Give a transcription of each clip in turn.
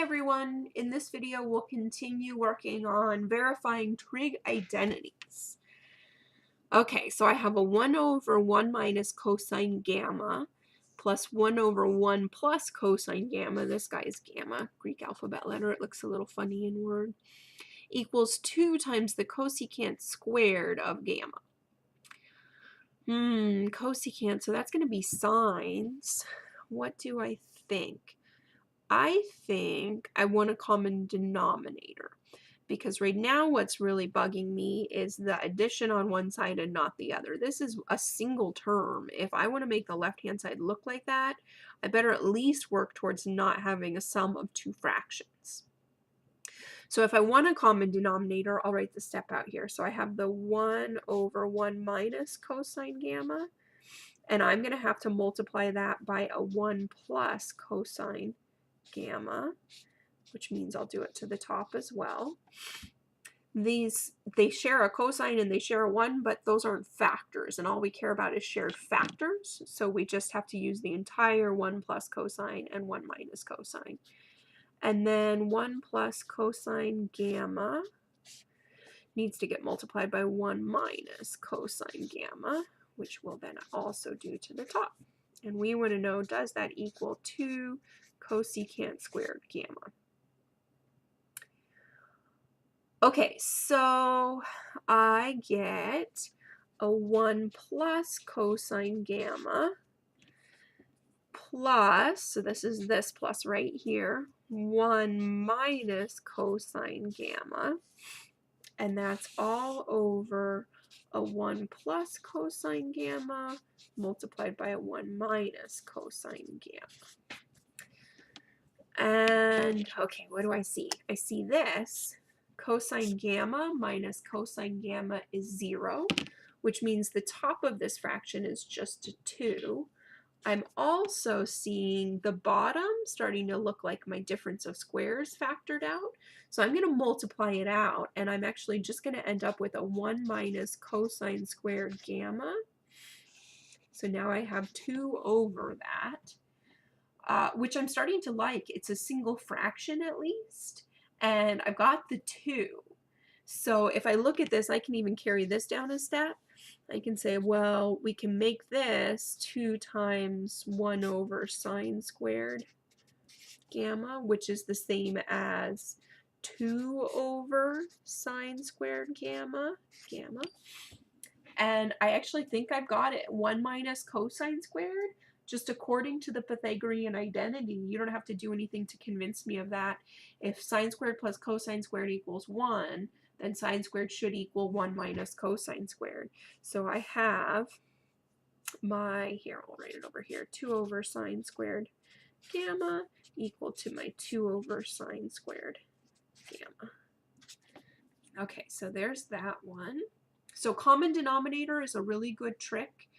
Hi everyone! In this video we'll continue working on verifying trig identities. Okay, so I have a 1 over 1 minus cosine gamma plus 1 over 1 plus cosine gamma. This guy is gamma, Greek alphabet letter. It looks a little funny in Word. Equals 2 times the cosecant squared of gamma. Cosecant, so that's going to be sines. What do I think? I think I want a common denominator because right now what's really bugging me is the addition on one side and not the other. This is a single term. If I want to make the left-hand side look like that, I better at least work towards not having a sum of two fractions. So if I want a common denominator, I'll write the step out here. So I have the 1 over 1 minus cosine gamma, and I'm going to have to multiply that by a 1 plus cosine gamma, which means I'll do it to the top as well. They share a cosine and they share a 1, but those aren't factors, and all we care about is shared factors, so we just have to use the entire 1 plus cosine and 1 minus cosine. And then 1 plus cosine gamma needs to get multiplied by 1 minus cosine gamma, which we'll then also do to the top. And we want to know, does that equal 2 cosecant squared gamma? Okay, so I get a 1 plus cosine gamma plus, so this is this plus right here, 1 minus cosine gamma, and that's all over a 1 plus cosine gamma multiplied by a 1 minus cosine gamma. And, okay, what do I see? I see this. Cosine gamma minus cosine gamma is 0, which means the top of this fraction is just a 2. I'm also seeing the bottom starting to look like my difference of squares factored out. So I'm going to multiply it out, and I'm actually just going to end up with a 1 minus cosine squared gamma. So now I have 2 over that, which I'm starting to like. It's a single fraction at least, and I've got the 2. So if I look at this, I can even carry this down a step. I can say, well, we can make this 2 times 1 over sine squared gamma, which is the same as 2 over sine squared gamma. And I actually think I've got it. 1 minus cosine squared, just according to the Pythagorean identity. You don't have to do anything to convince me of that. If sine squared plus cosine squared equals 1, then sine squared should equal 1 minus cosine squared. So I have my, here, I'll write it over here, 2 over sine squared gamma equal to my 2 over sine squared gamma. Okay, so there's that one. So common denominator is a really good trick.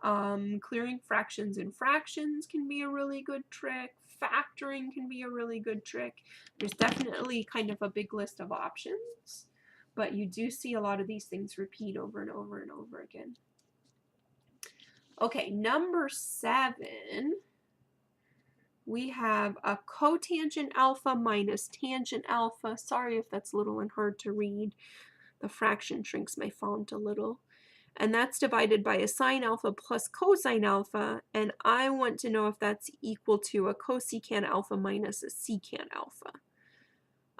Clearing fractions in fractions can be a really good trick. Factoring can be a really good trick. There's definitely kind of a big list of options, but you do see a lot of these things repeat over and over and over again. Okay, number 7, we have a cotangent alpha minus tangent alpha. Sorry if that's little and hard to read. The fraction shrinks my font a little. And that's divided by a sine alpha plus cosine alpha, and I want to know if that's equal to a cosecant alpha minus a secant alpha.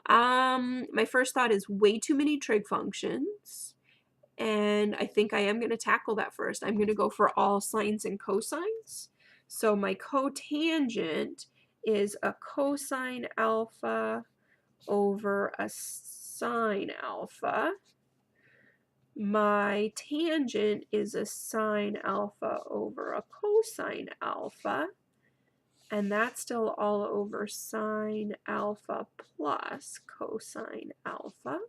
My first thought is way too many trig functions, and I think I am going to tackle that first. I'm going to go for all sines and cosines. So my cotangent is a cosine alpha over a sine alpha. My tangent is a sine alpha over a cosine alpha, and that's still all over sine alpha plus cosine alpha.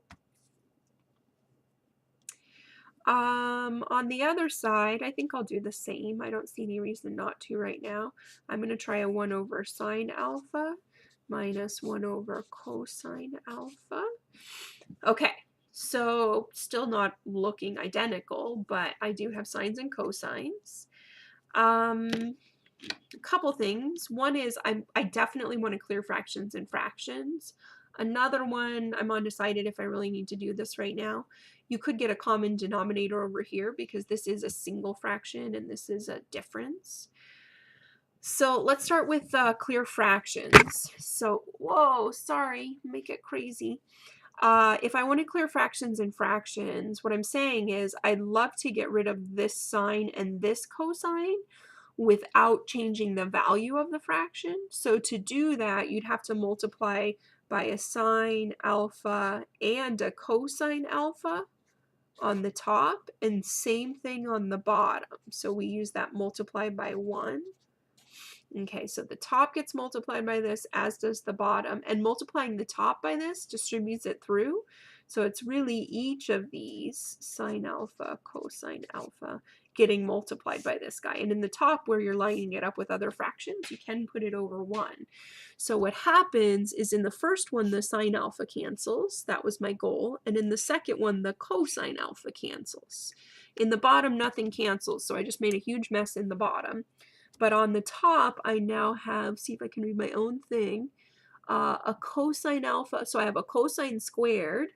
On the other side, I think I'll do the same. I don't see any reason not to right now. I'm going to try a 1 over sine alpha minus 1 over cosine alpha. Okay. So still not looking identical, but I do have sines and cosines. a couple things. One is I definitely want to clear fractions and fractions. Another one, I'm undecided if I really need to do this right now. You could get a common denominator over here because this is a single fraction and this is a difference. So let's start with clear fractions. So, whoa, sorry, make it crazy. If I want to clear fractions and fractions, what I'm saying is I'd love to get rid of this sign and this cosine without changing the value of the fraction. So to do that, you'd have to multiply by a sine alpha and a cosine alpha on the top, and same thing on the bottom. So we use that multiply by 1. Okay, so the top gets multiplied by this, as does the bottom, and multiplying the top by this distributes it through. So it's really each of these, sine alpha, cosine alpha, getting multiplied by this guy. And in the top, where you're lining it up with other fractions, you can put it over 1. So what happens is in the first one, the sine alpha cancels. That was my goal. And in the second one, the cosine alpha cancels. In the bottom, nothing cancels, so I just made a huge mess in the bottom. But on the top, I now have, see if I can read my own thing, a cosine alpha. So I have a cosine squared.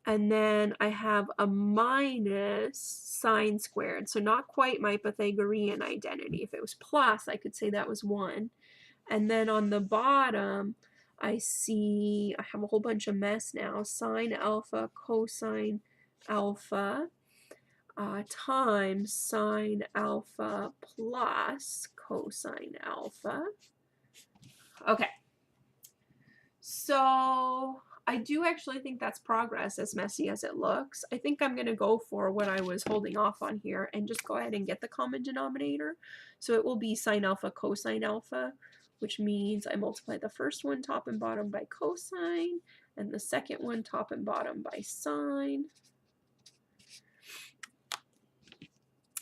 And then I have a minus sine squared. So not quite my Pythagorean identity. If it was plus, I could say that was 1. And then on the bottom, I have a whole bunch of mess now. Sine alpha, cosine alpha. Times sine alpha plus cosine alpha. Okay, so I do actually think that's progress, as messy as it looks. I think I'm going to go for what I was holding off on here and just go ahead and get the common denominator. So it will be sine alpha cosine alpha, which means I multiply the first one top and bottom by cosine, and the second one top and bottom by sine.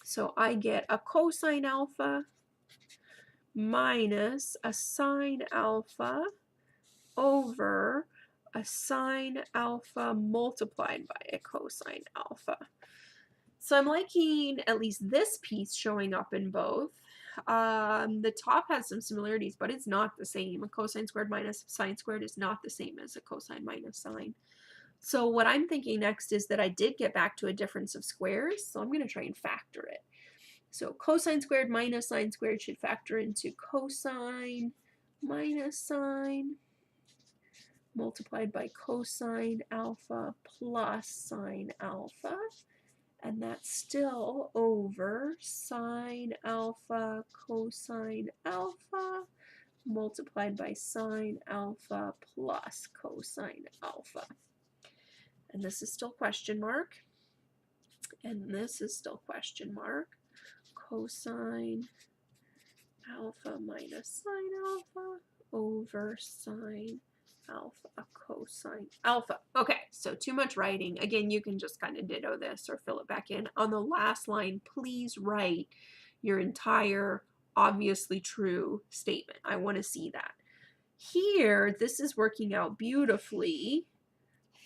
So I get a cosine alpha minus a sine alpha over a sine alpha multiplied by a cosine alpha. So I'm liking at least this piece showing up in both. The top has some similarities, but it's not the same. A cosine squared minus sine squared is not the same as a cosine minus sine. So what I'm thinking next is that I did get back to a difference of squares, so I'm going to try and factor it. So cosine squared minus sine squared should factor into cosine minus sine multiplied by cosine alpha plus sine alpha. And that's still over sine alpha cosine alpha multiplied by sine alpha plus cosine alpha. And this is still question mark. And this is still question mark. Cosine alpha minus sine alpha over sine alpha cosine alpha. Okay, so too much writing. Again, you can just kind of ditto this or fill it back in. On the last line, please write your entire obviously true statement. I want to see that. Here, this is working out beautifully.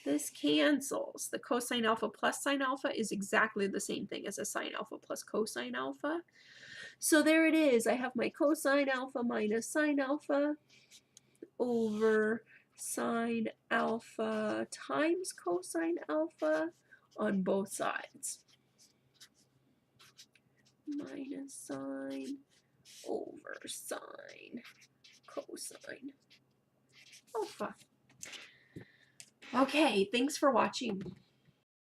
This cancels. The cosine alpha plus sine alpha is exactly the same thing as a sine alpha plus cosine alpha. So there it is. I have my cosine alpha minus sine alpha over sine alpha times cosine alpha on both sides. Minus sine over sine cosine alpha. Okay, thanks for watching.